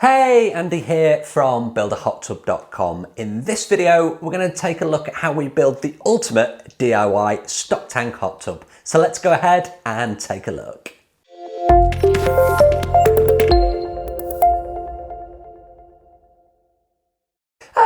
Hey, Andy here from builderhottub.com. In this video, we're going to take a look at how we build the ultimate DIY stock tank hot tub. So let's go ahead and take a look.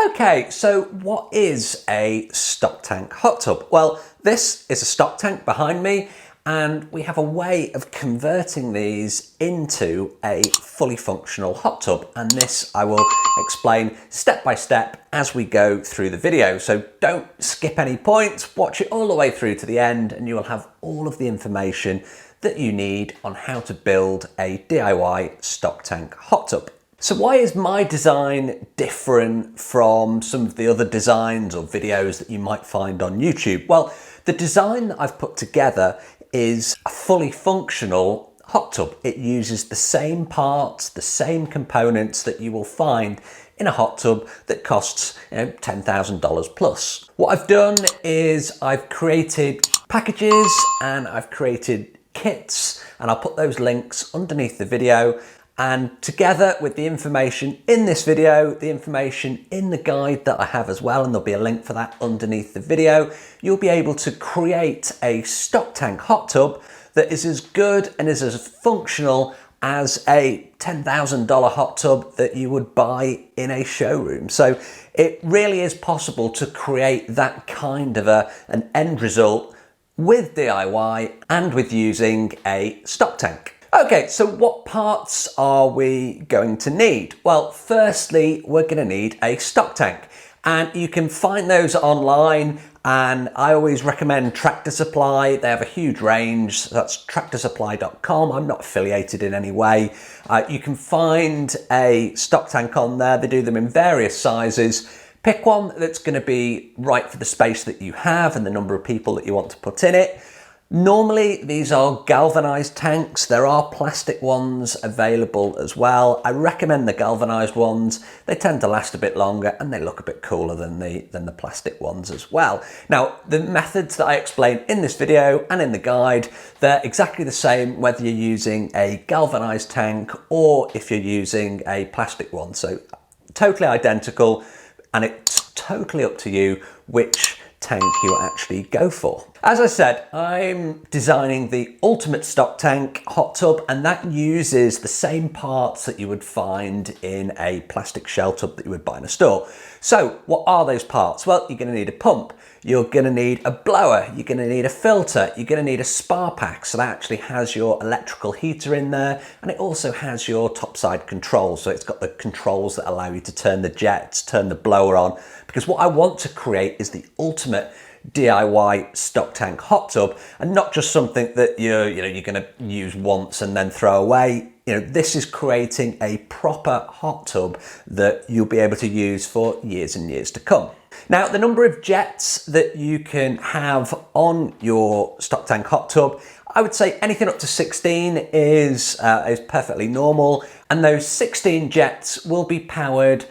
Okay, so what is a stock tank hot tub? Well, this is a stock tank behind me, and we have a way of converting these into a fully functional hot tub. And this I will explain step by step as we go through the video. So don't skip any points, watch it all the way through to the end, and you will have all of the information that you need on how to build a DIY stock tank hot tub. So why is my design different from some of the other designs or videos that you might find on YouTube? Well, the design that I've put together is a fully functional hot tub. It uses the same parts, the same components that you will find in a hot tub that costs $10,000 plus. What I've done is I've created packages and I've created kits, and I'll put those links underneath the video. And together with the information in this video, the information in the guide that I have as well, and there'll be a link for that underneath the video, you'll be able to create a stock tank hot tub that is as good and is as functional as a $10,000 hot tub that you would buy in a showroom. So it really is possible to create that kind of an end result with DIY and with using a stock tank. Okay, so what parts are we going to need? Well, firstly, we're going to need a stock tank, and you can find those online, and I always recommend Tractor Supply. They have a huge range. So that's tractorsupply.com. I'm not affiliated in any way. You can find a stock tank on there. They do them in various sizes. Pick one that's going to be right for the space that you have and the number of people that you want to put in it. Normally, these are galvanized tanks. There are plastic ones available as well. I recommend the galvanized ones. They tend to last a bit longer and they look a bit cooler than the plastic ones as well. Now, the methods that I explain in this video and in the guide, they're exactly the same whether you're using a galvanized tank or if you're using a plastic one. So totally identical, and it's totally up to you which tank you actually go for. As I said, I'm designing the ultimate stock tank hot tub, and that uses the same parts that you would find in a plastic shell tub that you would buy in a store. So what are those parts? Well, you're going to need a pump, you're going to need a blower, you're going to need a filter, you're going to need a spa pack, so that actually has your electrical heater in there, and it also has your topside controls, so it's got the controls that allow you to turn the jets, turn the blower on, because what I want to create is the ultimate DIY stock tank hot tub, and not just something that you're going to use once and then throw away. This is creating a proper hot tub that you'll be able to use for years and years to come. Now, the number of jets that you can have on your stock tank hot tub, I would say anything up to 16 is perfectly normal, and those 16 jets will be powered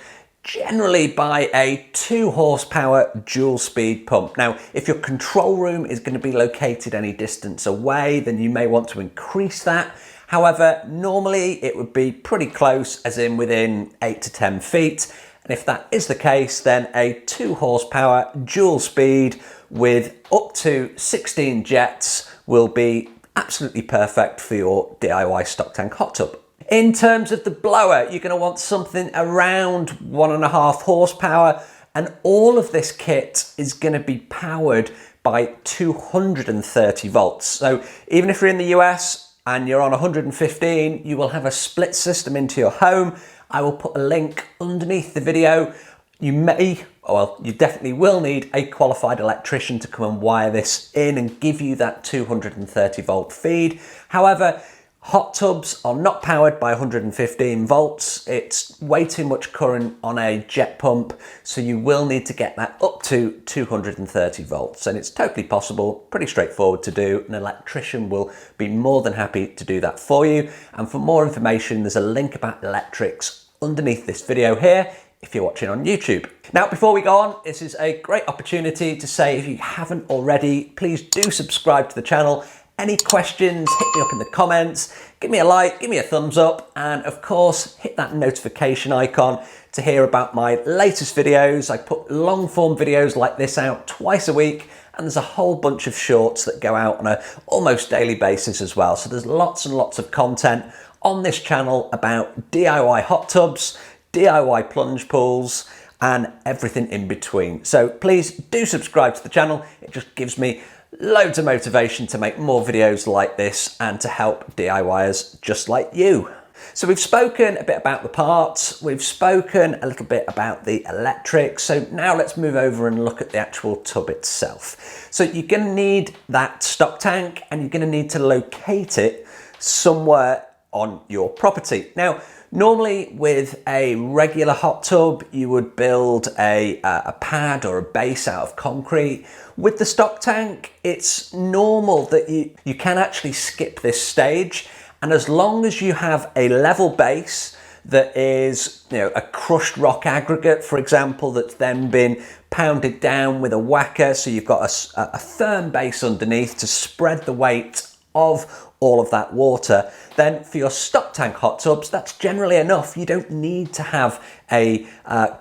generally by a 2 horsepower dual speed pump. Now, if your control room is going to be located any distance away, then you may want to increase that. However, normally it would be pretty close, as in within 8 to 10 feet. And if that is the case, then a 2 horsepower dual speed with up to 16 jets will be absolutely perfect for your DIY stock tank hot tub. In terms of the blower, you're going to want something around 1.5 horsepower, and all of this kit is going to be powered by 230 volts. So even if you're in the US and you're on 115, you will have a split system into your home. I will put a link underneath the video. You definitely will need a qualified electrician to come and wire this in and give you that 230 volt feed. However, hot tubs are not powered by 115 volts. It's way too much current on a jet pump, so you will need to get that up to 230 volts. And it's totally possible, pretty straightforward to do. An electrician will be more than happy to do that for you. And for more information, there's a link about electrics underneath this video here if you're watching on YouTube. Now, before we go on, this is a great opportunity to say, if you haven't already, please do subscribe to the channel. Any questions, hit me up in the comments, give me a like, give me a thumbs up, and of course, hit that notification icon to hear about my latest videos. I put long form videos like this out twice a week, and there's a whole bunch of shorts that go out on a almost daily basis as well. So there's lots and lots of content on this channel about DIY hot tubs, DIY plunge pools, and everything in between. So please do subscribe to the channel. It just gives me loads of motivation to make more videos like this and to help DIYers just like you. So we've spoken a bit about the parts, we've spoken a little bit about the electrics, so now let's move over and look at the actual tub itself. So you're going to need that stock tank and you're going to need to locate it somewhere on your property. Now, normally with a regular hot tub, you would build a pad or a base out of concrete. With the stock tank, it's normal that you can actually skip this stage. And as long as you have a level base that is, a crushed rock aggregate, for example, that's then been pounded down with a whacker, so you've got a firm base underneath to spread the weight of all of that water, then for your stock tank hot tubs, that's generally enough. You don't need to have a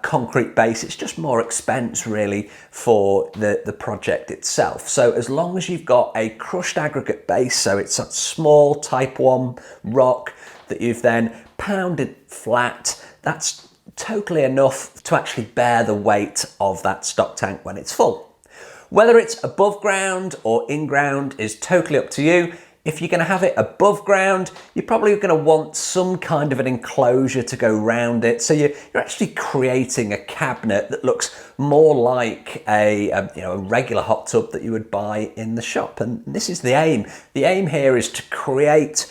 concrete base. It's just more expense really for the project itself. So as long as you've got a crushed aggregate base, so it's a small type 1 rock that you've then pounded flat, that's totally enough to actually bear the weight of that stock tank when it's full. Whether it's above ground or in ground is totally up to you. If you're going to have it above ground, you're probably going to want some kind of an enclosure to go around it. So you're actually creating a cabinet that looks more like a regular hot tub that you would buy in the shop. And this is the aim. The aim here is to create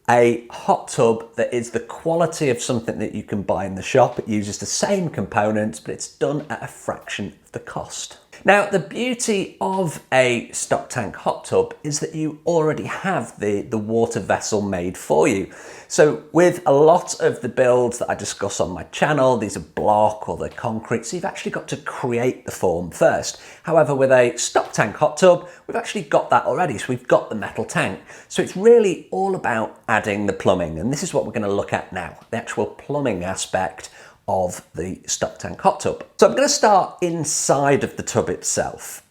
a hot tub that is the quality of something that you can buy in the shop. It uses the same components, but it's done at a fraction of the cost. Now, the beauty of a stock tank hot tub is that you already have the water vessel made for you. So with a lot of the builds that I discuss on my channel, these are block or they're concrete, so you've actually got to create the form first. However, with a stock tank hot tub, we've actually got that already, so we've got the metal tank. So it's really all about adding the plumbing, and this is what we're going to look at now, the actual plumbing aspect of the stock tank hot tub. So I'm going to start inside of the tub itself.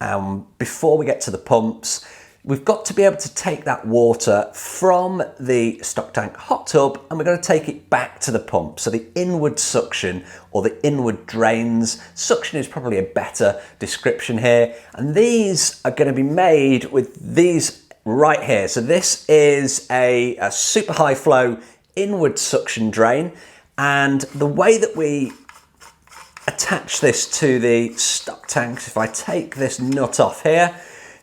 Before we get to the pumps, we've got to be able to take that water from the stock tank hot tub and we're going to take it back to the pump. So the inward suction or the inward drains, suction is probably a better description here. And these are going to be made with these right here. So this is a super high flow inward suction drain. And the way that we attach this to the stock tanks, if I take this nut off here,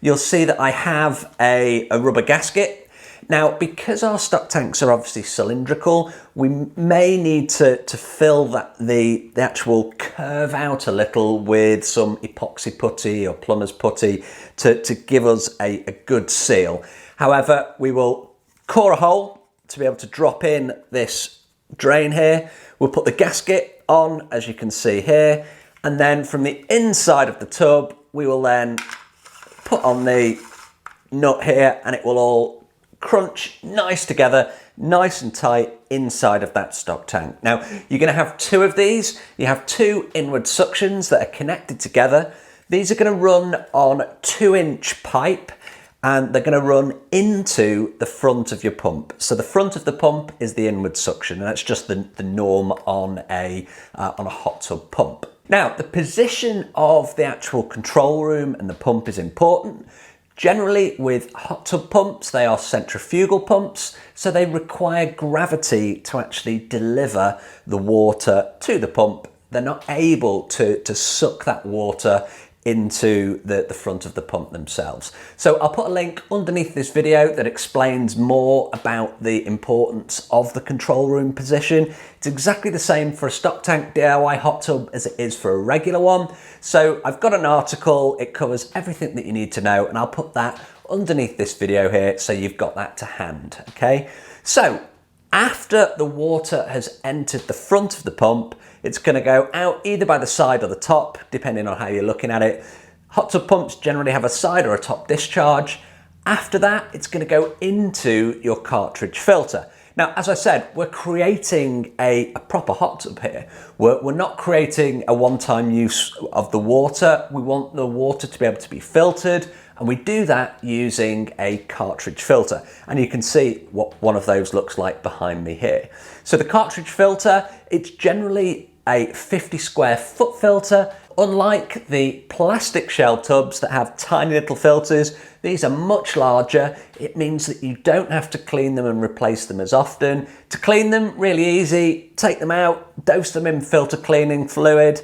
you'll see that I have a rubber gasket. Now, because our stock tanks are obviously cylindrical, we may need to fill the actual curve out a little with some epoxy putty or plumber's putty to give us a good seal. However, we will core a hole to be able to drop in this drain here. We'll put the gasket on, as you can see here, and then from the inside of the tub we will then put on the nut here and it will all crunch nice together, nice and tight inside of that stock tank. Now you're going to have two of these. You have two inward suctions that are connected together. These are going to run on 2-inch pipe and they're going to run into the front of your pump. So the front of the pump is the inward suction, and that's just the norm on a hot tub pump. Now, the position of the actual control room and the pump is important. Generally, with hot tub pumps, they are centrifugal pumps, so they require gravity to actually deliver the water to the pump. They're not able to suck that water into the front of the pump themselves. So I'll put a link underneath this video that explains more about the importance of the control room position. It's exactly the same for a stock tank DIY hot tub as it is for a regular one. So I've got an article, it covers everything that you need to know, and I'll put that underneath this video here so you've got that to hand, okay? So after the water has entered the front of the pump, it's going to go out either by the side or the top, depending on how you're looking at it. Hot tub pumps generally have a side or a top discharge. After that, it's going to go into your cartridge filter. Now, as I said, we're creating a proper hot tub here. We're not creating a one-time use of the water. We want the water to be able to be filtered, and we do that using a cartridge filter. And you can see what one of those looks like behind me here. So the cartridge filter, it's generally a 50 square foot filter. Unlike the plastic shell tubs that have tiny little filters, these are much larger. It means that you don't have to clean them and replace them as often. To clean them, really easy. Take them out, dose them in filter cleaning fluid,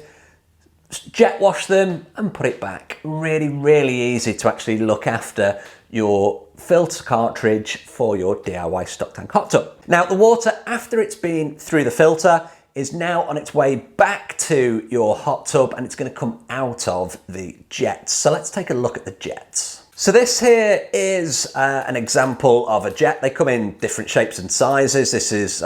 jet wash them and put it back. Really, really easy to actually look after your filter cartridge for your DIY stock tank hot tub. Now, the water, after it's been through the filter, is now on its way back to your hot tub, and it's going to come out of the jets. So let's take a look at the jets. So this here is an example of a jet. They come in different shapes and sizes. This is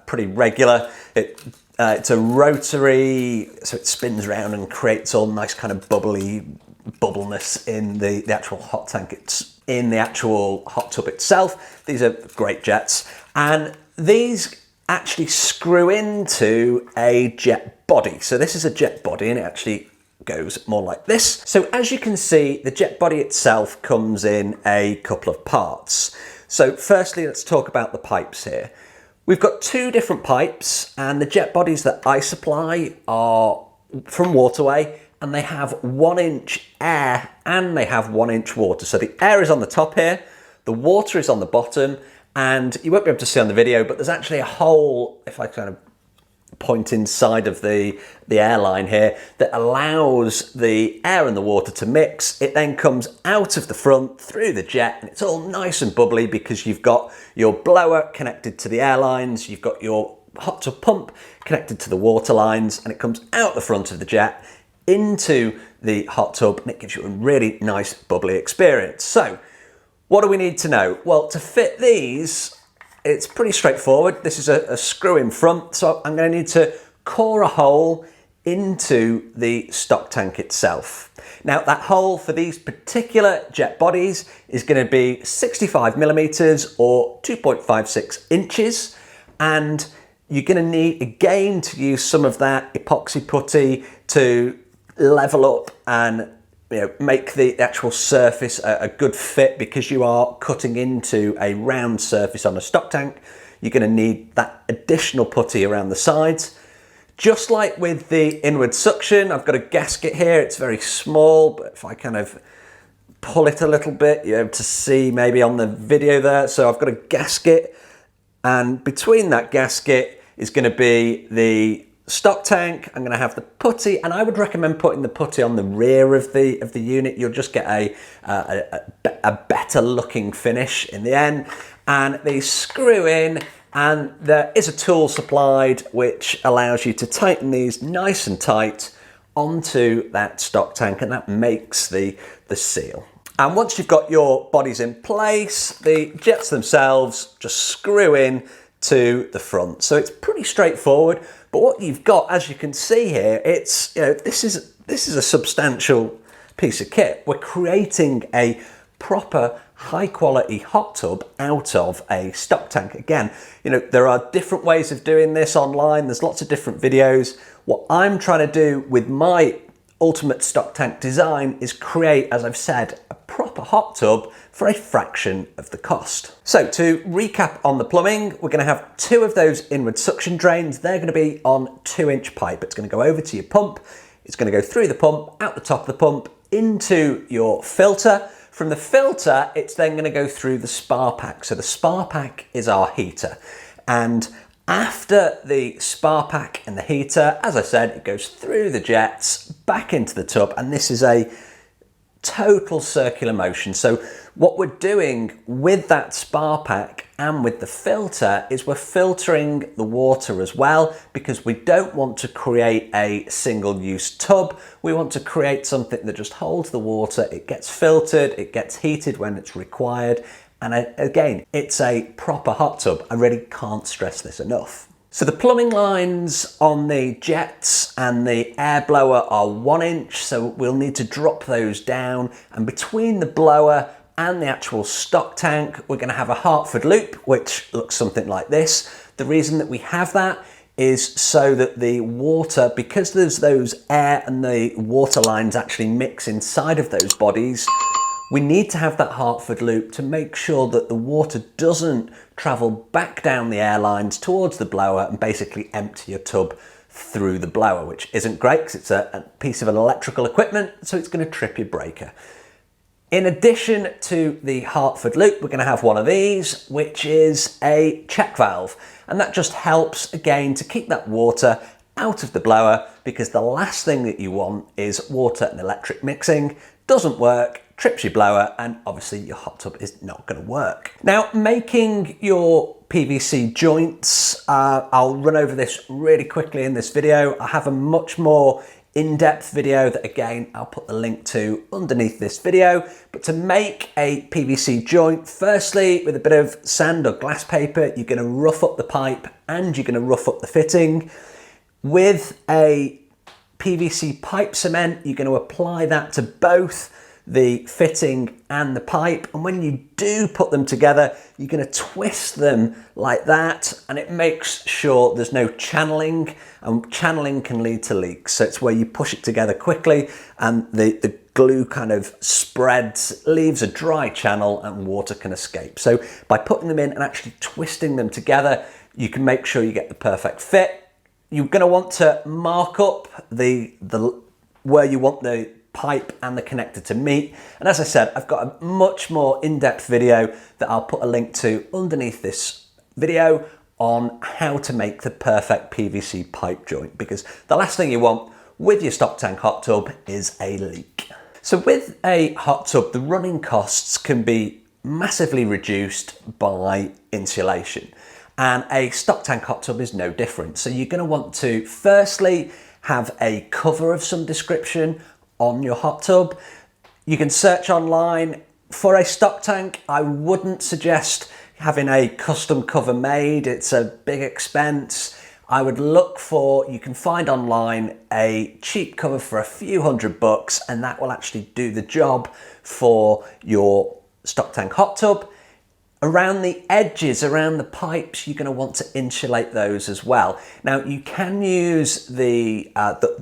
pretty regular. It's a rotary, so it spins around and creates all nice kind of bubbleness in the actual hot tank. It's in the actual hot tub itself. These are great jets, and these actually screw into a jet body. So this is a jet body, and it actually goes more like this. So as you can see, the jet body itself comes in a couple of parts. So firstly, let's talk about the pipes here. We've got two different pipes, and the jet bodies that I supply are from Waterway, and they have 1 inch air and they have 1 inch water. So the air is on the top here, the water is on the bottom, and you won't be able to see on the video, but there's actually a hole, if I kind of point inside of the airline here, that allows the air and the water to mix. It then comes out of the front through the jet, and it's all nice and bubbly because you've got your blower connected to the airlines, you've got your hot tub pump connected to the water lines, and it comes out the front of the jet into the hot tub, and it gives you a really nice bubbly experience. So what do we need to know? Well, to fit these, it's pretty straightforward. This is a screw in front, so I'm going to need to core a hole into the stock tank itself. Now, that hole for these particular jet bodies is going to be 65 millimeters or 2.56 inches, and you're going to need, again, to use some of that epoxy putty to level up and make the actual surface a good fit, because you are cutting into a round surface on a stock tank. You're going to need that additional putty around the sides. Just like with the inward suction, I've got a gasket here. It's very small, but if I kind of pull it a little bit, you're able to see maybe on the video there. So I've got a gasket, and between that gasket is going to be the stock tank. I'm going to have the putty, and I would recommend putting the putty on the rear of the unit. You'll just get a better looking finish in the end. And they screw in, and there is a tool supplied which allows you to tighten these nice and tight onto that stock tank, and that makes the seal. And once you've got your bodies in place, the jets themselves just screw in to the front. So it's pretty straightforward. But what you've got, as you can see here, it's this is a substantial piece of kit. We're creating a proper high quality hot tub out of a stock tank. Again, there are different ways of doing this online. There's lots of different videos. What I'm trying to do with my ultimate stock tank design is create, as I've said, a proper hot tub for a fraction of the cost. So to recap on the plumbing, we're going to have two of those inward suction drains. They're going to be on 2 inch pipe. It's going to go over to your pump. It's going to go through the pump, out the top of the pump, into your filter. From the filter, it's then going to go through the spa pack. So the spa pack is our heater. And after the spa pack and the heater, as I said, it goes through the jets, back into the tub, and this is a total circular motion. So what we're doing with that spa pack and with the filter is we're filtering the water as well, because we don't want to create a single-use tub. We want to create something that just holds the water, it gets filtered, it gets heated when it's required, and again, it's a proper hot tub. I really can't stress this enough. So the plumbing lines on the jets and the air blower are 1 inch, so we'll need to drop those down, and between the blower and the actual stock tank, we're going to have a Hartford loop, which looks something like this. The reason that we have that is so that the water, because there's those air and the water lines actually mix inside of those bodies, we need to have that Hartford loop to make sure that the water doesn't travel back down the air lines towards the blower and basically empty your tub through the blower, which isn't great because it's a piece of electrical equipment, so it's going to trip your breaker. In addition to the Hartford loop, we're going to have one of these, which is a check valve. And that just helps, again, to keep that water out of the blower, because the last thing that you want is water and electric mixing. Doesn't work, trips your blower, and obviously your hot tub is not going to work. Now, making your PVC joints, I'll run over this really quickly in this video. I have a much more in-depth video that, again, I'll put the link to underneath this video. But to make a PVC joint, firstly, with a bit of sand or glass paper, you're going to rough up the pipe and you're going to rough up the fitting. With a PVC pipe cement, you're going to apply that to both the fitting and the pipe, and when you do put them together, you're going to twist them like that, and it makes sure there's no channeling, and channeling can lead to leaks. So it's where you push it together quickly and the glue kind of spreads, leaves a dry channel, and water can escape. So by putting them in and actually twisting them together, you can make sure you get the perfect fit. You're going to want to mark up the where you want the pipe and the connector to meet. And as I said, I've got a much more in-depth video that I'll put a link to underneath this video on how to make the perfect PVC pipe joint, because the last thing you want with your stock tank hot tub is a leak. So with a hot tub, the running costs can be massively reduced by insulation, and a stock tank hot tub is no different. So you're going to want to firstly have a cover of some description on your hot tub. You can search online for a stock tank. I wouldn't suggest having a custom cover made. It's a big expense. I would look for, you can find online a cheap cover for a few $100, and that will actually do the job for your stock tank hot tub. Around the edges, around the pipes, you're going to want to insulate those as well. Now, you can use the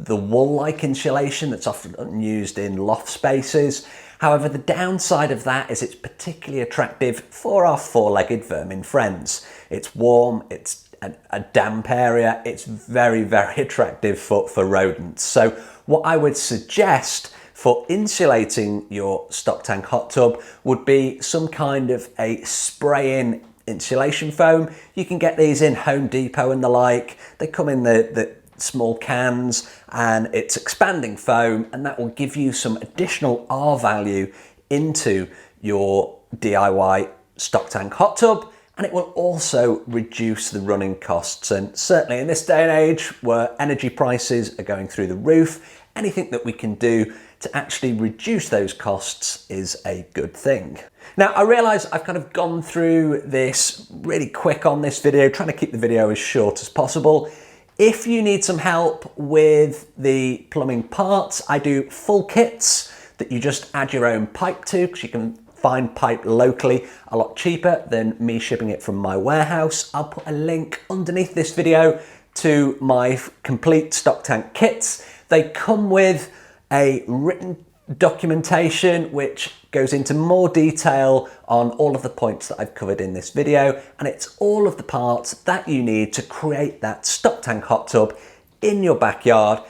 wool-like insulation that's often used in loft spaces. However, the downside of that is it's particularly attractive for our four-legged vermin friends. It's warm, it's a damp area, it's very, very attractive for rodents. So what I would suggest for insulating your stock tank hot tub would be some kind of a spray-in insulation foam. You can get these in Home Depot and the like. They come in the small cans, and it's expanding foam, and that will give you some additional R value into your DIY stock tank hot tub, and it will also reduce the running costs. And certainly in this day and age where energy prices are going through the roof, anything that we can do to actually reduce those costs is a good thing. Now, I realise I've kind of gone through this really quick on this video, trying to keep the video as short as possible. If you need some help with the plumbing parts, I do full kits that you just add your own pipe to, because you can find pipe locally a lot cheaper than me shipping it from my warehouse. I'll put a link underneath this video to my complete stock tank kits. They come with a written documentation which goes into more detail on all of the points that I've covered in this video, and it's all of the parts that you need to create that stock tank hot tub in your backyard.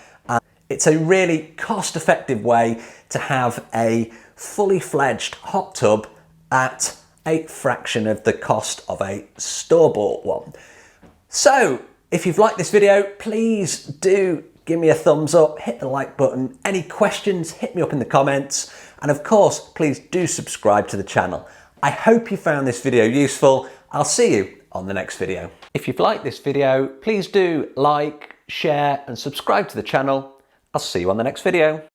It's a really cost-effective way to have a fully fledged hot tub at a fraction of the cost of a store-bought one. So if you've liked this video, please do give me a thumbs up, hit the like button. Any questions, hit me up in the comments. And of course, please do subscribe to the channel. I hope you found this video useful. I'll see you on the next video. If you've liked this video, please do like, share, and subscribe to the channel. I'll see you on the next video.